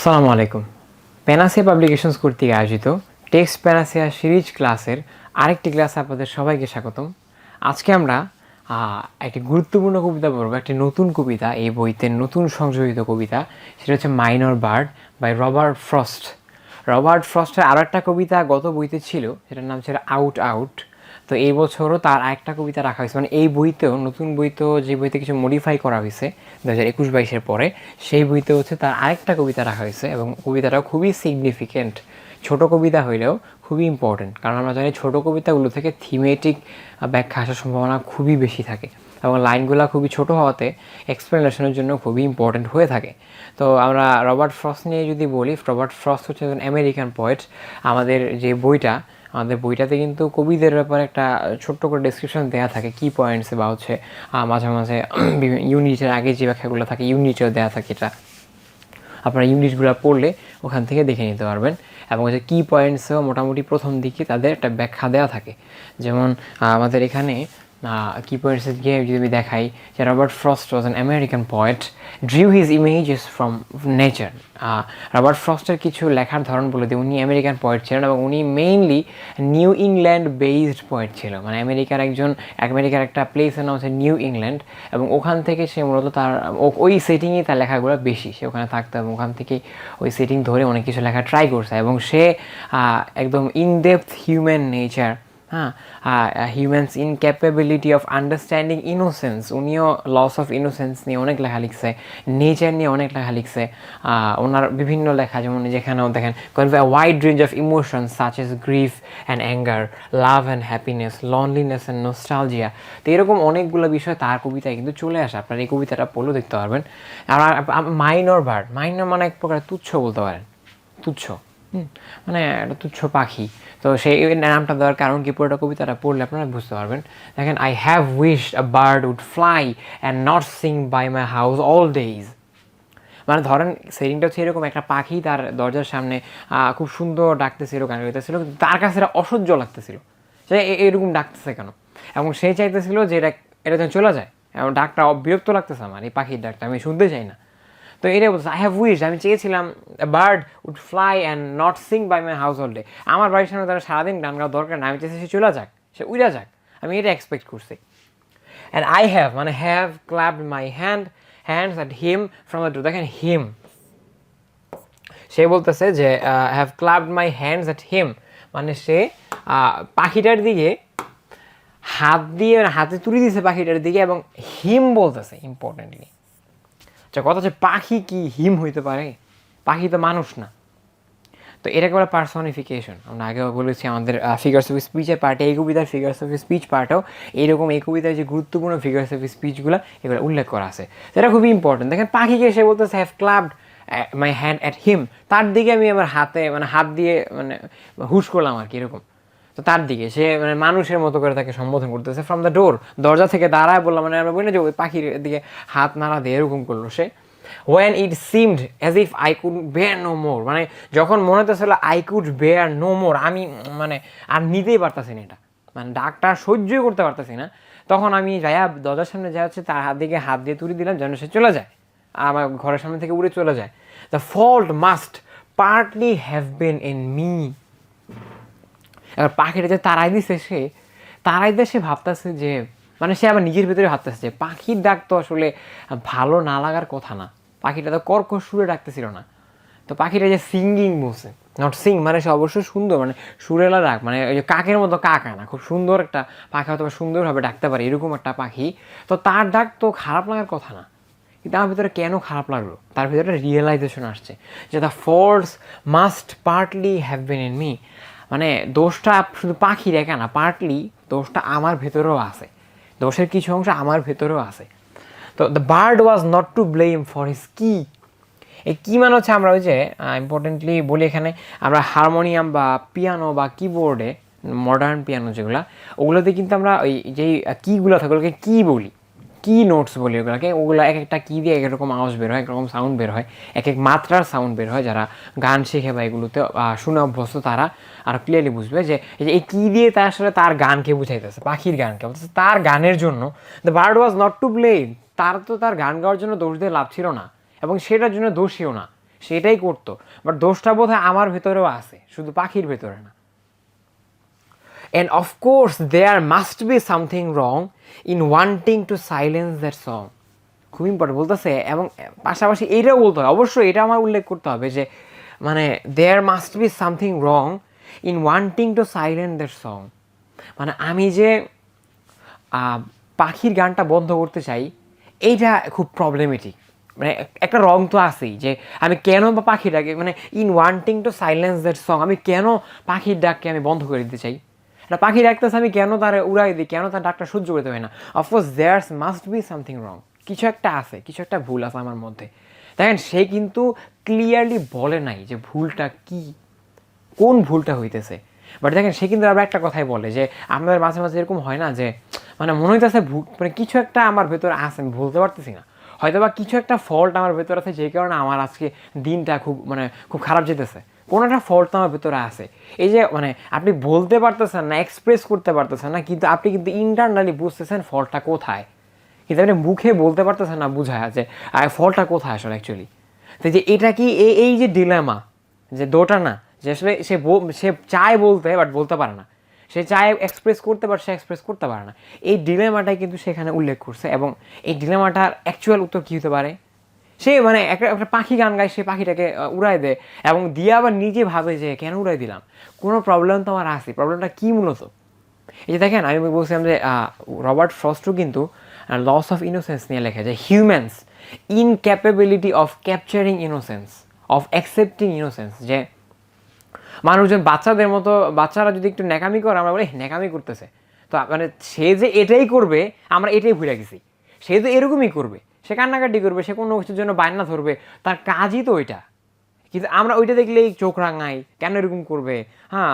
আসসালামু আলাইকুম। Panacea publications কর্তৃক আয়োজিত টেক্সট প্যানাসিয়া সিরিজ ক্লাসের আরেকটি ক্লাসে আপনাদের সবাইকে স্বাগতম। আজকে আমরা একটি গুরুত্বপূর্ণ কবিতা পড়ব, একটি নতুন কবিতা, এই বইতে নতুন সংযোজিত কবিতা। সেটা হচ্ছে minor bird by Robert Frost. Robert ফ্রস্টের আরও একটা কবিতা গত বইতে ছিল, সেটার নাম ছিল আউট আউট। তো এই বছরও তার আরেকটা কবিতা রাখা হয়েছে, মানে এই বইতেও, নতুন বইতেও যে বইতে কিছু মডিফাই করা হয়েছে 2021-22-এর পরে, সেই বইতে হচ্ছে তার আরেকটা কবিতা রাখা হয়েছে এবং কবিতাটাও খুবই সিগনিফিকেন্ট। ছোট কবিতা হইলেও খুবই ইম্পর্টেন্ট, কারণ আমরা জানি ছোটো কবিতাগুলো থেকে থিমেটিক ব্যাখ্যা আসার সম্ভাবনা খুবই বেশি থাকে এবং লাইনগুলো খুবই ছোট হওয়াতে এক্সপ্লেনেশনের জন্য খুবই ইম্পর্টেন্ট হয়ে থাকে। তো আমরা রবার্ট ফ্রস্ট নিয়ে যদি বলি, রবার্ট ফ্রস্ট হচ্ছে একজন আমেরিকান পোয়েট। আমাদের বইটাতে কিন্তু কবিদের ব্যাপারে একটা ছোট্ট করে ডেসক্রিপশন দেওয়া থাকে, কি পয়েন্টসে বা হচ্ছে মাঝে মাঝে ইউনিটের আগে যে ব্যাখ্যাগুলো থাকে ইউনিটেও দেওয়া থাকে। এটা আপনারা ইউনিটগুলো পড়লে ওখান থেকে দেখে নিতে পারবেন এবং হচ্ছে কি পয়েন্টসেও মোটামুটি প্রথম দিকে তাদের একটা ব্যাখ্যা দেওয়া থাকে। যেমন আমাদের এখানে কি পয়েন্টসে গিয়ে যদি আমি দেখাই যে Robert Frost was an American poet, drew his images from nature. Robert ফ্রস্টের কিছু লেখার ধরন বলে দিই। উনি আমেরিকান পোয়েট ছিলেন এবং উনি mainly new England based poet ছিল, মানে আমেরিকার একটা প্লেসের নাম হচ্ছে নিউ ইংল্যান্ড, এবং ওখান থেকে সে মূলত তার ওই সেটিংয়ে তার লেখাগুলো বেশি, সে ওখানে থাকতো এবং ওখান থেকেই ওই সেটিং ধরে অনেক কিছু লেখা ট্রাই করছে এবং সে একদম in depth human nature, humans incapability of understanding innocence, উনিও লস অফ ইনোসেন্স নিয়ে অনেক লেখা লিখছে, নেচার নিয়ে অনেক লেখা লিখছে। ওনার বিভিন্ন লেখা, যেমন যেখানেও দেখেন convey a wide range of emotions such as grief and anger, love and happiness, loneliness and nostalgia. তো এরকম অনেকগুলো বিষয় তার কবিতায় কিন্তু চলে আসে। আপনার এই কবিতাটা পড়লেও দেখতে পারবেন। আর মাইনর বার্ড, মাইনর মানে এক প্রকার তুচ্ছ বলতে পারেন, তুচ্ছ, মানে একটা তুচ্ছ পাখি। তো সেই নামটা দেওয়ার কারণ কি, পুরোটা কবিতাটা পড়লে আপনারা বুঝতে পারবেন। দেখেন, I have wished a bird would fly and not sing by my house all days. মানে ধরেন সেটিংটা হচ্ছে এরকম, একটা পাখি তার দরজার সামনে খুব সুন্দর ডাকতেছিল, গান গাইতেছিল, তার কাছে এটা অসহ্য লাগতেছিল, সে এরকম ডাকতেছে কেন, এবং সে চাইতেছিল যে এটা যেন চলে যায়, এবং ডাকটা বিরক্ত লাগতেছে আমার, এই পাখির ডাকটা আমি শুনতে চাই না। তো এটাই বলছে, আই হ্যাভ উইশড, আমি চেয়েছিলাম bird would fly and not sing by my house হোল্ডে, আমার বাড়ির সামনে তারা সারাদিন গান গাওয়ার দরকার না, আমি চেয়েছি সে চলে যাক, সে উড়া যাক, আমি এটা এক্সপেক্ট করছি। অ্যান্ড আই হ্যাভ, মানে have clapped my hands at him from the door. দেখেন হিম, সে বলতেছে যে have clapped my hands at him, মানে সে পাখিটার দিকে হাত দিয়ে, হাতে তুলে দিয়েছে পাখিটার দিকে, এবং হিম বলতেছে ইম্পর্টেন্টলি। কথা হচ্ছে পাখি কি হিম হইতে পারে? পাখি তো মানুষ না। তো এটা একেবারে পার্সনিফিকেশন। আমরা আগেও বলেছি আমাদের ফিগার্স অফ স্পিচের পার্টে, এই কবিতার ফিগার্স অফ স্পিচ পার্টেও এইরকম এই কবিতায় যে গুরুত্বপূর্ণ ফিগার্স অফ স্পিচগুলো এগুলো উল্লেখ করা আছে, সেটা খুবই ইম্পর্টেন্ট। দেখেন, পাখিকে সে বলতেছে have ক্লাবড my hand at him, তার দিকে আমি আমার হাত দিয়ে হুশ করলাম আর কি, এরকম। তো তার দিকে সে মানুষের মতো করে তাকে সম্বোধন করতেছে ফ্রম দ্য ডোর, দরজা থেকে দাঁড়ায় বললাম, আমরা বলি না যে ওই পাখির দিকে হাত নাড়া দিয়ে এরকম করলো সে। when it seemed as if I could bear no more, মানে যখন মনে হতেছিল I could bear no more, আমি আর নিতেই পারতাছি না, এটা ডাকটা সহ্যই করতে পারতাছি না, তখন আমি যাইয়া দরজার সামনে যা হচ্ছে তার দিকে হাত দিয়ে তুলে দিলাম যেন সে চলে যায়, আমার ঘরের সামনে থেকে উড়ে চলে যায়। The fault must partly have been in me. এবার পাখিটা যে তারাই দিছে, সে ভাবতেছে যে, সে আবার নিজের ভেতরে ভাবতেছে যে পাখির ডাক তো আসলে ভালো না লাগার কথা না, পাখিটা তো কর্কশ সুরে ডাকতেছিল না। তো পাখিটা যে সিঙ্গিং বলছে, নট সিং, সে অবশ্যই সুন্দর, সুরেলা ডাক, ওই যে কাকের মতো কাকা না, খুব সুন্দর একটা পাখি, হয়তো সুন্দরভাবে ডাকতে পারে এরকম একটা পাখি। তো তার ডাক তো খারাপ লাগার কথা না, কিন্তু আমার ভিতরে কেন খারাপ লাগলো, তার ভিতরে রিয়েলাইজেশন আসছে যে the faults must partly have been in me, দোষটা শুধু পাখি রেখে না, পার্টলি দোষটা আমার ভেতরেও আছে, দোষের কিছু অংশ আমার ভেতরেও আছে। তো the bird was not to blame for his কি। এই কি হচ্ছে, আমরা ওই যে ইম্পর্টেন্টলি বলি এখানে, আমরা হারমোনিয়াম বা পিয়ানো বা কিবোর্ডে, মডার্ন পিয়ানো যেগুলো, ওগুলোতে কিন্তু আমরা ওই যেই কিগুলো থাকে ওগুলোকে কি বলি, কি নোটস বলি ওগুলোকে, ওগুলো এক একটা কী দিয়ে এক রকম আওয়াজ বের হয়, একরকম সাউন্ড বের হয়, এক এক মাত্রার সাউন্ড বের হয়। যারা গান শেখে বা এগুলোতে শুনে অভ্যস্ত তারা আর ক্লিয়ারলি বুঝবে যে এই কী দিয়ে তার আসলে তার গানকে বুঝাইতেছে, পাখির গানকে বলতেছে, তার গানের জন্য the bird was not to blame, তার তো তার গান গাওয়ার জন্য দোষ দিয়ে লাভ ছিল না, এবং সেটার জন্য দোষীও না, সেটাই করতো, বাট দোষটা বোধহয় আমার ভেতরেও আছে, শুধু পাখির ভেতরে না। And of course there must be something wrong in wanting to silence that song. খুব ইম্পর্টেন্ট বলতেছে, এবং পাশাপাশি এইটাও বলতে হবে, অবশ্যই এটা আমার উল্লেখ করতে হবে যে মানে there must be something wrong in wanting to silent that song. মানে আমি যে পাখির গানটা বন্ধ করতে চাই, এইটা খুব প্রবলেমেটিক। মানে একটা রং তো আছেই যে আমি কেন বা পাখিটাকে মানে in wanting to silence that song, আমি কেন পাখির ডাককে আমি বন্ধ করে দিতে চাই। একটা পাখি ডাকতেছে, আমি কেন তার উড়াই দিই, কেন তার ডাকটা সহ্য করতে পারি না। Of course there's must be something wrong, কিছু একটা আছে, কিছু একটা ভুল আছে আমার মধ্যে। দেখেন সে কিন্তু ক্লিয়ারলি বলে নাই যে ভুলটা কি, কোন ভুলটা হইতেছে। বাট দেখেন সে কিন্তু আবার একটা কথাই বলে যে আমাদের মাঝে মাঝে এরকম হয় না যে মানে মনে হইতেছে মানে কিছু একটা আমার ভেতরে আছে, আমি বলতে পারতেছি না, হয়তো বা কিছু একটা ফল্ট আমার ভেতরে আছে, যে কারণে আমার আজকে দিনটা খুব খারাপ যেতেছে। কোনো একটা ফল্ট আমার ভেতরে আছে। এই যে মানে আপনি বলতে পারতেছেন না, এক্সপ্রেস করতে পারতেছেন না, কিন্তু আপনি কিন্তু ইন্টারনালি বুঝতেছেন ফল্টটা কোথায়, কিন্তু আপনি মুখে বলতে পারতেছেন না বুঝায় যে ফলটা কোথায় আসলে অ্যাকচুয়ালি। তো যে এটা কি এই যে ডিলেমা, যে দোটা না, যে আসলে সে চায় বলতে বাট বলতে পারে না, সে চায় এক্সপ্রেস করতে পারে, সে এক্সপ্রেস করতে পারে না, এই ডিলেমাটাই কিন্তু সেখানে উল্লেখ করছে। এবং এই ডিলেমাটার অ্যাকচুয়াল উত্তর কী হতে পারে, সে মানে একটা পাখি গান গায়, সে পাখিটাকে উড়াই দেয় এবং দিয়ে আবার নিজে ভাবে যে কেন উড়াই দিলাম, কোনো প্রবলেম তো আমার আছে, প্রবলেমটা কী মূলত। এই যে দেখেন আমি বলছিলাম যে রবার্ট ফ্রস্টও কিন্তু লস অফ ইনোসেন্স নিয়ে লেখে যে humans incapability of capturing innocence, of accepting innocence, যে মানুষজন বাচ্চাদের মতো, বাচ্চারা যদি একটু ন্যাকামি করে আমরা বলি ন্যাকামি করতেছে, তো মানে সে যে এটাই করবে আমরা এটাই ভুলে গেছি, সে তো এরকমই করবে, সে কান্নাকাটি করবে, সে কোনো কিছুর জন্য বায়না ধরবে, তার কাজই তো ওইটা। কিন্তু আমরা ওইটা দেখলেই চোখ রাঙাই, কেন এরকম করবে, হ্যাঁ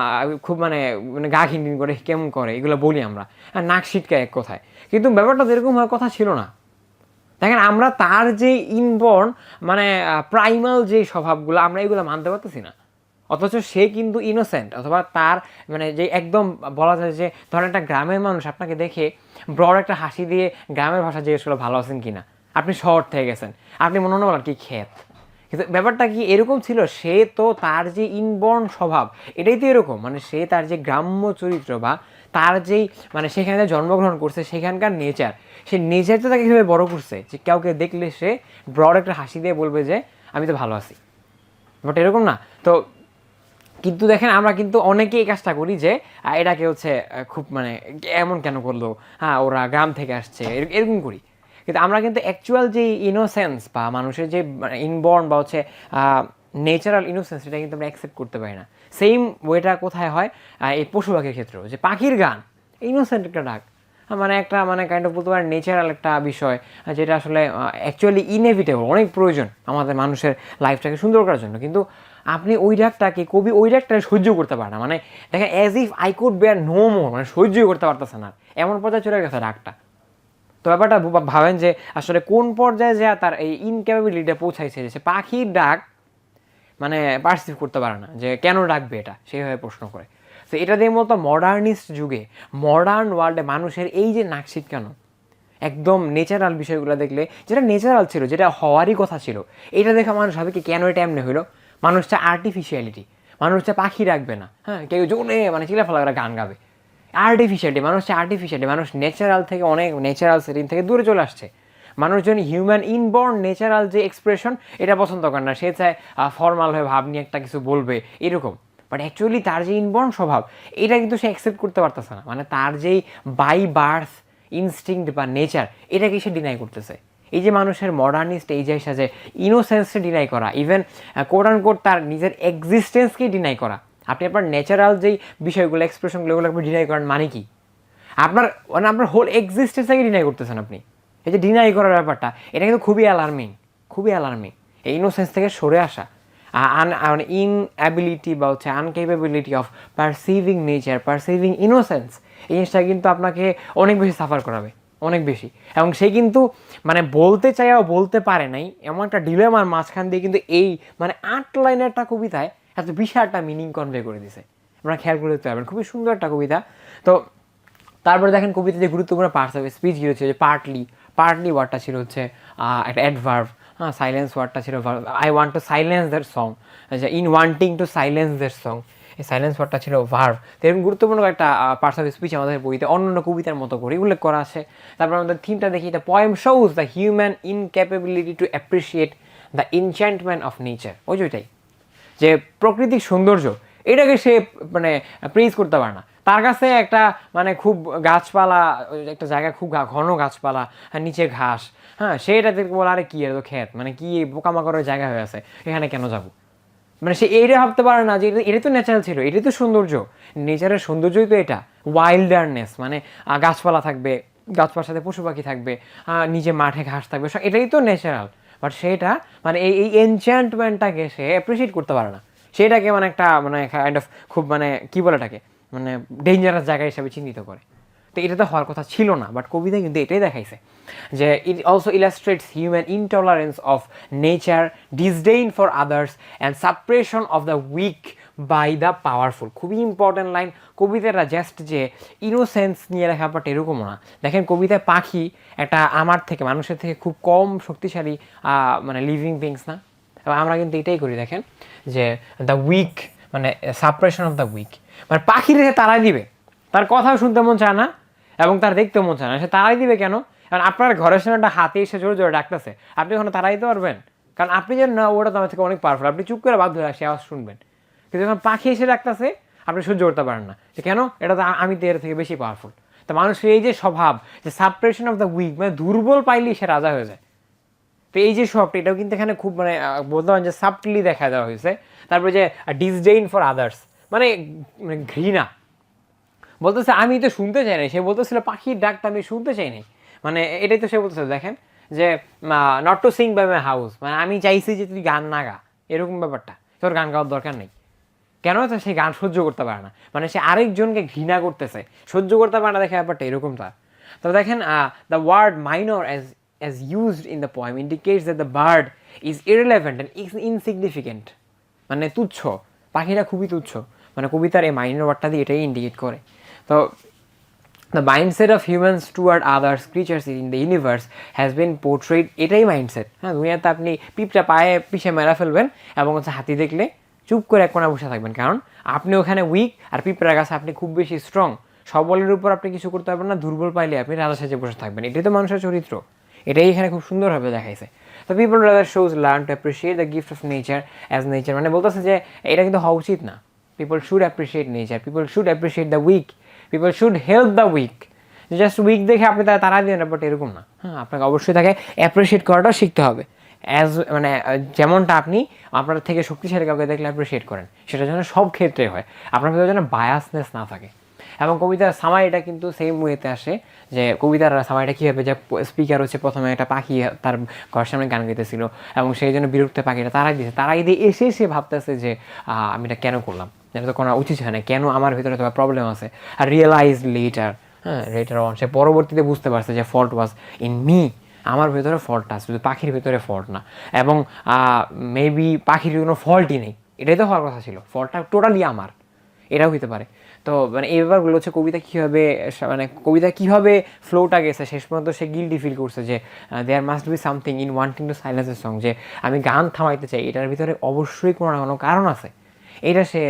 খুব মানে মানে গা খিনখিন করে, কেমন করে, এগুলো বলি আমরা, হ্যাঁ নাক ছিটকায় এক কথায়। কিন্তু ব্যাপারটা তো এরকম হওয়ার কথা ছিল না। দেখেন আমরা তার যে ইনবর্ন মানে প্রাইমাল যে স্বভাবগুলো, আমরা এগুলো মানতে পারতেছি না, অথচ সে কিন্তু ইনোসেন্ট, অথবা তার মানে যে একদম বলা যায় যে ধরেন একটা গ্রামের মানুষ আপনাকে দেখে ব্রড একটা হাসি দিয়ে গ্রামের ভাষা জিজ্ঞেস করলো ভালো আছেন কিনা, আপনি শহর থেকে গেছেন, আপনি মনে মনে বলেন কি ক্ষেত। কিন্তু ব্যাপারটা কি এরকম ছিল, সে তো তার যে ইনবর্ন স্বভাব এটাই তো এরকম, মানে সে তার যে গ্রাম্য চরিত্র বা তার যেই মানে সেখানে জন্মগ্রহণ করছে সেখানকার নেচার, সে নেচারটা তাকে কীভাবে বড় করছে যে কাউকে দেখলে সে ব্রড একটা হাসি দিয়ে বলবে যে আমি তো ভালো আছি। বাট এরকম না তো। কিন্তু দেখেন আমরা কিন্তু অনেকেই এই কাজটা করি যে এটাকে হচ্ছে খুব মানে এমন কেন করলো, হ্যাঁ ওরা গ্রাম থেকে আসছে, এরকম করি। কিন্তু আমরা কিন্তু অ্যাকচুয়াল যে ইনোসেন্স বা মানুষের যে ইনবর্ন বা হচ্ছে নেচারাল ইনোসেন্স, এটা কিন্তু আমরা অ্যাকসেপ্ট করতে পারি না। সেম ওয়েটা কোথায় হয়, এই পশু পাখির ক্ষেত্রেও, যে পাখির গান ইনোসেন্ট একটা ডাক, মানে একটা মানে কাইন্ড অফ বলতে পারেন নেচারাল একটা বিষয়, যেটা আসলে অ্যাকচুয়ালি ইনএভিটেবল, অনেক প্রয়োজন আমাদের মানুষের লাইফটাকে সুন্দর করার জন্য। কিন্তু আপনি ওই ডাকটাকে, কবি ওই ডাকটাকে সহ্য করতে পারে না, মানে দেখেন as if I could bear no more, মানে সহ্যই করতে পারতেছে না, এমন পর্যায়ে চলে গেছে ডাকটা। তো ব্যাপারটা ভাবেন যে আসলে কোন পর্যায়ে যে তার এই ইনক্যাপাবিলিটিটা পৌঁছাইছে, যে সে পাখির ডাক মানে পারসিভ করতে পারে না, যে কেন ডাকবে এটা, সেইভাবে প্রশ্ন করে। তো এটা দিয়ে মূলত মডার্নিস্ট যুগে, মডার্ন ওয়ার্ল্ডে মানুষের এই যে নাক ছিটকানো, একদম নেচারাল বিষয়গুলো দেখলে, যেটা নেচারাল ছিল, যেটা হওয়ারই কথা ছিল, এটা দেখে মানুষ ভাবে কি কেন এটা এমনি হইলো। মানুষ চায় আর্টিফিশিয়ালিটি, মানুষ চায় পাখি রাখবে না, হ্যাঁ কেউ জোনে মানে চিলাফালা করে গান গাবে, আর্টিফিশিয়ালিটি, মানুষ চায় আর্টিফিশিয়ালিটি, মানুষ ন্যাচারাল থেকে অনেক ন্যাচারাল সেটিং থেকে দূরে চলে আসছে। মানুষজন হিউম্যান ইনবর্ন ন্যাচারাল যে এক্সপ্রেশন এটা পছন্দ করে না, সে চায় ফর্মাল হয়ে ভাব নিয়ে একটা কিছু বলবে এরকম। বাট অ্যাকচুয়ালি তার যে ইনবর্ন স্বভাব এটা কিন্তু সে অ্যাকসেপ্ট করতে পারতেছে না, মানে তার যেই বাই বার্থ ইনস্টিংক্ট বা নেচার এটাকে সে ডিনাই করতেছে। এই যে মানুষের মডার্নিস্ট এই যে এসে যে ইনোসেন্সকে ডিনাই করা, ইভেন কোট অ্যান্ড কোট তার নিজের এক্সিস্টেন্সকে ডিনাই করা, আপনি আপনার ন্যাচারাল যেই বিষয়গুলো এক্সপ্রেশনগুলো এগুলো আপনি ডিনাই করেন, মানে কি আপনার মানে আপনার হোল এক্সিস্টেন্সটাকে ডিনাই করতেছেন আপনি। এই যে ডিনাই করার ব্যাপারটা এটা কিন্তু খুবই অ্যালার্মিং, খুবই অ্যালার্মিং। এই ইনোসেন্স থেকে সরে আসা, মানে ইনঅ্যাবিলিটি বা হচ্ছে আনকেপেবিলিটি অফ পারসিভিং নেচার, পারসিভিং ইনোসেন্স, এই জিনিসটা কিন্তু আপনাকে অনেক বেশি সাফার করাবে, অনেক বেশি। এবং সে কিন্তু মানে বলতে চাইও বলতে পারে নাই, এমন একটা ডিলেমার মাঝখান দিয়ে কিন্তু এই মানে 8 লাইনের একটা কবিতায় এত বিশাল একটা মিনিং কনভে করে দিছে। আপনারা খেয়াল করে দেখতে পারবেন, খুবই সুন্দর একটা কবিতা। তো তারপরে দেখেন কবিতা যে গুরুত্বপূর্ণ পার্টস অফ স্পিচ গিয়ে হচ্ছে যে পার্টলি, পার্টলি ওয়ার্ডটা ছিল হচ্ছে একটা অ্যাডভার্ব, হ্যাঁ, সাইলেন্স ওয়ার্ডটা ছিল verb, I want to silence that song, in wanting to silence that song, এই সাইলেন্স ওয়ার্ডটা ছিল ভার্ব। তো এরকম গুরুত্বপূর্ণ একটা পার্টস অফ স্পিচ আমাদের বইতে অন্যান্য কবিতার মতো করে উল্লেখ করা আছে। তারপর আমাদের থিমটা দেখি, the poem shows the human incapability to appreciate the enchantment of nature. ওইটাই যে প্রকৃতিক সৌন্দর্য, এটাকে সে মানে প্রেজ করতে পারে না। তার কাছে একটা মানে খুব গাছপালা, একটা জায়গা খুব ঘন গাছপালা আর নিচে ঘাস, হ্যাঁ, সেটাতে বলে আরে কি এর তো ক্ষেত, মানে কি পোকামাকড়ের জায়গা হয়ে আছে, এখানে কেন যাব, মানে সে এইটা ভাবতে পারে না যে এটা তো ন্যাচারাল ছিল, এটাই তো সৌন্দর্য, নেচারের সৌন্দর্যই তো এটা, ওয়াইল্ডারনেস মানে গাছপালা থাকবে, গাছপালার সাথে পশু পাখি থাকবে, নিচে মাঠে ঘাস থাকবে, এটাই তো ন্যাচারাল। বাট সেটা মানে এই এনচ্যান্টমেন্টটাকে সে অ্যাপ্রিসিয়েট করতে পারে না, সেটাকে মানে একটা মানে কাইন্ড অফ খুব মানে কী বলে এটাকে মানে ডেঞ্জারাস জায়গা হিসাবে চিহ্নিত করে। তো এটা তো হওয়ার কথা ছিল না, বাট কবিতা কিন্তু এটাই দেখাইছে যে it also illustrates human intolerance of nature, disdain for others and suppression of the weak by the powerful. খুবই ইম্পর্টেন্ট লাইন। কবিতাটা জাস্ট যে ইনোসেন্স নিয়ে লেখা, বাট এরকমও না। দেখেন কবিতায় পাখি একটা আমার থেকে, মানুষের থেকে খুব কম শক্তিশালী মানে লিভিং বিংস না, এবং আমরা কিন্তু এটাই করি। দেখেন যে দ্য উইক মানে সাপ্রেশন অফ দ্য উইক, মানে পাখির তারাই দিবে, তার কথাও শুনতে মন চায় না এবং তার দেখতেও মন চায় না, সে তারাই দিবে কেন? কারণ আপনার ঘরের সামনে একটা হাতি এসে জোরে জোরে ডাকতেছে, আপনি ওখানে তারাই দিতে পারবেন? কারণ আপনি যেন না, ওটা তো আমার থেকে অনেক পাওয়ারফুল, আপনি চুপ করে বাধ্য হয়ে সে আওয়াজ শুনবেন। কিন্তু যখন পাখি এসে ডাকতেছে আপনি সহ্য করতে পারেন না, যে কেন, এটা তো আমি তো এর থেকে বেশি পাওয়ারফুল। তো মানুষের এই যে স্বভাব যে সাপ্রেশন অফ দ্য উইক, মানে দুর্বল পাইলেই সে রাজা হয়ে যায়। তো এই যে স্বভাবটা, এটাও কিন্তু এখানে খুব মানে বলতে পারেন যে সাবটলি দেখা দেওয়া হয়েছে। তারপরে যে ডিসডেইন ফর আদার্স, মানে ঘৃণা, বলতেছে আমি তো শুনতে চাই না, সে বলতেছিল পাখির ডাকটা আমি শুনতে চাই নাই, মানে এটাই তো সে বলতেছে। দেখেন যে not to sing by my house, মানে আমি চাইছি যে তুই গান না গা, এরকম ব্যাপারটা, তোর গান গাওয়ার দরকার নেই। কেন? তো সে গান সহ্য করতে পারে না, মানে সে আরেকজনকে ঘৃণা করতেছে, সহ্য করতে পারে না, দেখে ব্যাপারটা এরকম। তার তো দেখেন the word minor as used in the poem indicates that the bird is irrelevant and insignificant, মানে তুচ্ছ, পাখিটা খুবই তুচ্ছ, মানে কবিতার এই মাইনর ওয়ার্ডটা দিয়ে এটাই ইন্ডিকেট করে। তো the mindset of humans toward others creatures in the universe has been portrayed, এটাই মাইন্ডসেট। হ্যাঁ, দুনিয়াতে আপনি পিঁপড়া পায়ে পিষে মেরা ফেলবেন এবং হচ্ছে হাতি দেখলে চুপ করে এক কোণা বসে থাকবেন, কারণ আপনি ওখানে উইক আর পিঁপড়ার কাছে আপনি খুব বেশি স্ট্রং, সবলের উপর আপনি কিছু করতে পারবেন না, দুর্বল পাইলে আপনি রাজা সেজে বসে থাকবেন। এটাই তো মানুষের চরিত্র, এটাই এখানে খুব সুন্দরভাবে দেখাইছে। তো people rather shows learn to appreciate the gift of nature as nature, মানে বলতেছে যে এটা কিন্তু হওয়া উচিত না। People should appreciate nature, people should appreciate the weak, people should help the weak. Just weak দেখে আপনি তারা দিয়ে না, বাট এরকম না। হ্যাঁ, আপনাকে অবশ্যই তাকে অ্যাপ্রিসিয়েট করাটাও শিখতে হবে। অ্যাজ মানে যেমনটা আপনি আপনার থেকে শক্তিশালী কাউকে দেখলে অ্যাপ্রিসিয়েট করেন, সেটা যেন সব ক্ষেত্রে হয়, আপনার ভিতরে যেন বায়াসনেস না থাকে। এবং কবিতার সামারিটা কিন্তু সেম ওয়েতে আসে, যে কবিতার সামারিটা কী হবে, যে স্পিকার হচ্ছে প্রথমে একটা পাখি তার ঘরের সামনে গান গাইতেছিল এবং সেই জন্য বিরক্ত পাখিটা তারাই দিয়েছে, তারাই দিয়ে এসে সে ভাবতেছে যে আমি এটা কেন করলাম, এটা তো কোনো উচিত হয় না, কেন আমার ভিতরে তো প্রবলেম আছে। আর রিয়েলাইজ লেটার, হ্যাঁ, লেটার অন সে পরবর্তীতে বুঝতে পারছে যে ফল্ট ওয়াজ ইন মি, আমার ভেতরে ফল্টটা শুধু পাখির ভেতরে ফল্ট না, এবং মেবি পাখির কোনো ফল্টই নেই, এটাই তো হওয়ার কথা ছিল, ফল্টটা টোটালি আমার, এটাও হতে পারে। তো মানে এই ব্যাপারগুলো হচ্ছে কবিতা কীভাবে মানে কবিতা কীভাবে ফ্লোটা গেছে, শেষ পর্যন্ত সে গিল্টি ফিল করছে যে there must be something in wanting to silence a song, যে আমি গান থামাইতে চাই, এটার ভিতরে অবশ্যই কোনো না কোনো কারণ আছে, এটা সে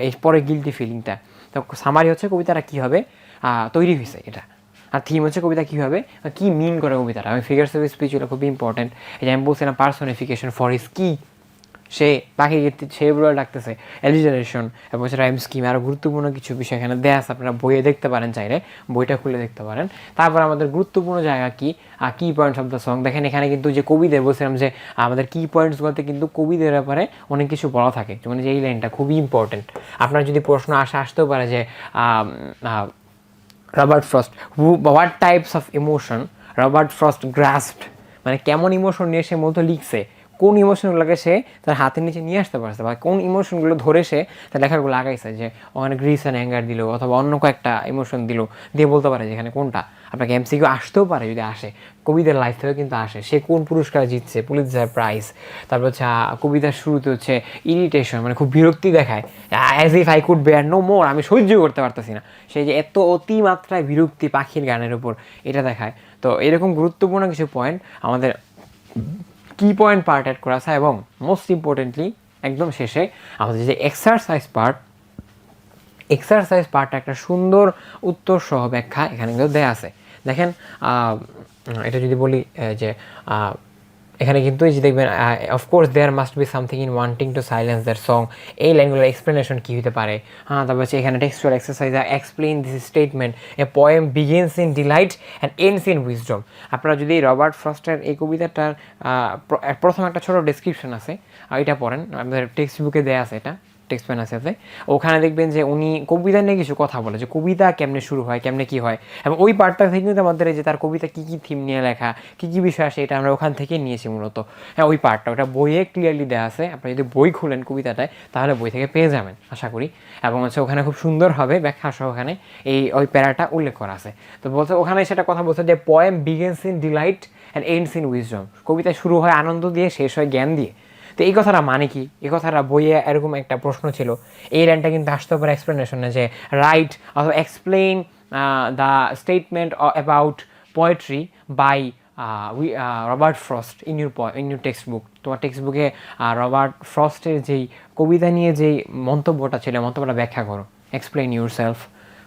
এর পরে গিল্টি ফিলিংটা। তো সামারি হচ্ছে কবিতাটা কীভাবে তৈরি হয়েছে এটা, আর থিম হচ্ছে কবিতা কীভাবে কী মিন করে কবিতাটা। আমি ফিগার্স অফ স্পিচগুলো খুবই ইম্পর্টেন্ট, এই যে আমি বলছিলাম পার্সোনিফিকেশন ফর হিজ কি, সে পাখি সেগুলো ডাকতেছে, অ্যালিজারেশন এবং রাইম স্কিম, আরও গুরুত্বপূর্ণ কিছু বিষয় এখানে দেয়া আছে, আপনারা বইয়ে দেখতে পারেন, চাইলে বইটা খুলে দেখতে পারেন। তারপর আমাদের গুরুত্বপূর্ণ জায়গা কি পয়েন্টস অফ দ্য সং। দেখেন এখানে কিন্তু যে কবিদের বলছিলাম যে আমাদের কি পয়েন্টসগুলোতে কিন্তু কবিদের ব্যাপারে অনেক কিছু বলা থাকে, যেমন যে এই লাইনটা খুবই ইম্পর্টেন্ট। আপনার যদি প্রশ্ন আসতেও পারে যে Robert Frost, what types of emotion Robert Frost grasped, মানে কেমন ইমোশন নিয়ে সে মূলত লিখছে, কোন ইমোশনগুলোকে সে তার হাতের নিচে নিয়ে আসতে পারছে, বা কোন ইমোশনগুলো ধরে সে তার লেখাগুলো লাগাইছে, যে ওখানে গ্রিস অ্যান্ড অ্যাঙ্গার দিল অথবা অন্য কয়েকটা ইমোশন দিল, দিয়ে বলতে পারে যে এখানে কোনটা। আপনাকে এমসিকিউ আসতেও পারে, যদি আসে কবিদের লাইফ থেকেও কিন্তু আসে, সে কোন পুরস্কার জিতছে, পুলিৎজার প্রাইজ। তারপর হচ্ছে কবিতার শুরুতে হচ্ছে ইরিটেশন, মানে খুব বিরক্তি দেখায়, as if I could bear no more, আমি সহ্য করতে পারতেছি না, সেই যে এত অতিমাত্রায় বিরক্তি পাখির গানের উপর, এটা দেখায়। তো এরকম গুরুত্বপূর্ণ কিছু পয়েন্ট আমাদের কি পয়েন্ট পার্ট অ্যাড করা আছে, এবং মোস্ট ইম্পর্টেন্টলি একদম শেষে আমাদের যে এক্সারসাইজ পার্টটা একটা সুন্দর উত্তর সহ ব্যাখ্যা এখানে কিন্তু দেয়া আছে। দেখেন এটা যদি বলি যে এখানে কিন্তু এই যে দেখবেন of course there must be something in wanting to silence that song, এই লাইনগুলোর এক্সপ্লেনেশন কী হতে পারে। তারপর হচ্ছে এখানে textual exercise explain this statement, a poem begins in delight and ends in wisdom. আপনারা যদি রবার্ট ফ্রস্টের এই কবিতাটার প্রথম একটা ছোটো ডেসক্রিপশন আছে, এটা পড়েন, আমাদের টেক্সট বুকে দেওয়া আছে, এটা টেক্সট পেন আছে, ওখানে দেখবেন যে উনি কবিতা নিয়ে কিছু কথা বলে, যে কবিতা কেমনে শুরু হয়, কেমনে কী হয়, এবং ওই পার্টটা থেকে কিন্তু আমাদের যে তার কবিতা কী কী থিম নিয়ে লেখা, কী কী বিষয় আসে, এটা আমরা ওখান থেকেই নিয়েছি মূলত। হ্যাঁ, ওই পার্টটা ওটা বইয়ে ক্লিয়ারলি দেওয়া আছে, আপনি যদি বই খুলেন কবিতাটায় তাহলে বই থেকে পেয়ে যাবেন আশা করি। এবং হচ্ছে ওখানে খুব সুন্দরভাবে ব্যাখ্যা সহ ওখানে ওই প্যারাটা উল্লেখ করা আছে। তো বলছে ওখানে সেটা কথা বলছে যে poem begins in delight and ends in wisdom, কবিতা শুরু হয় আনন্দ দিয়ে, শেষ হয় জ্ঞান দিয়ে। তো এই কথাটা মানে কি, এই কথাটা বইয়ে এরকম একটা প্রশ্ন ছিল, এই লাইনটা কিন্তু আসতে পারে এক্সপ্লেনেশনে, যে রাইট অথবা explain the statement about poetry by Robert Frost in your textbook. তোমার টেক্সট বুকে রবার্ট ফ্রস্টের যেই কবিতা নিয়ে যেই মন্তব্যটা ছিল, মন্তব্যটা ব্যাখ্যা করো, এক্সপ্লেইন ইউর সেলফ।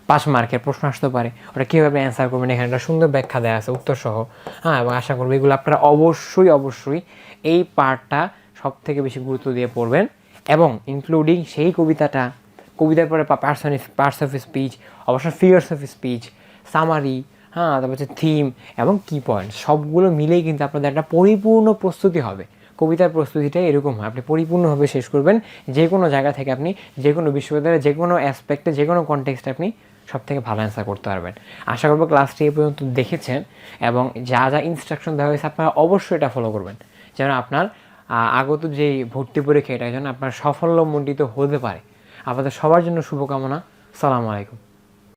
5 মার্কের প্রশ্ন আসতে পারে, ওটা কীভাবে অ্যান্সার করবেন, এখানে একটা সুন্দর ব্যাখ্যা দেওয়া আছে উত্তর সহ। এবং আশা করবো এগুলো আপনারা অবশ্যই এই পার্টটা সব থেকে বেশি গুরুত্ব দিয়ে পড়বেন, এবং ইনক্লুডিং সেই কবিতার পরে পার্টস অফ স্পিচ, অবশ্য ফিগার্স অফ স্পিচ, সামারি, তারপর হচ্ছে থিম এবং কি পয়েন্ট, সবগুলো মিলেই কিন্তু আপনাদের একটা পরিপূর্ণ প্রস্তুতি হবে। কবিতার প্রস্তুতিটাই এরকম হয়, আপনি পরিপূর্ণভাবে শেষ করবেন, যে কোনো জায়গা থেকে আপনি যে কোনো বিশ্ববিদ্যালয়ে যে কোনো অ্যাসপেক্টে যে কোনো কনটেক্সটে আপনি সব থেকে ভালো অ্যান্সার করতে পারবেন। আশা করবো ক্লাসটি এই পর্যন্ত দেখেছেন, এবং যা যা ইনস্ট্রাকশন দেওয়া হয়েছে আপনারা অবশ্যই এটা ফলো করবেন, যেন আপনার আগত যেই ভর্তি পরীক্ষা এটা যেন আপনার সাফল্যমণ্ডিত হতে পারে। আপনাদের সবার জন্য শুভকামনা। সালামু আলাইকুম।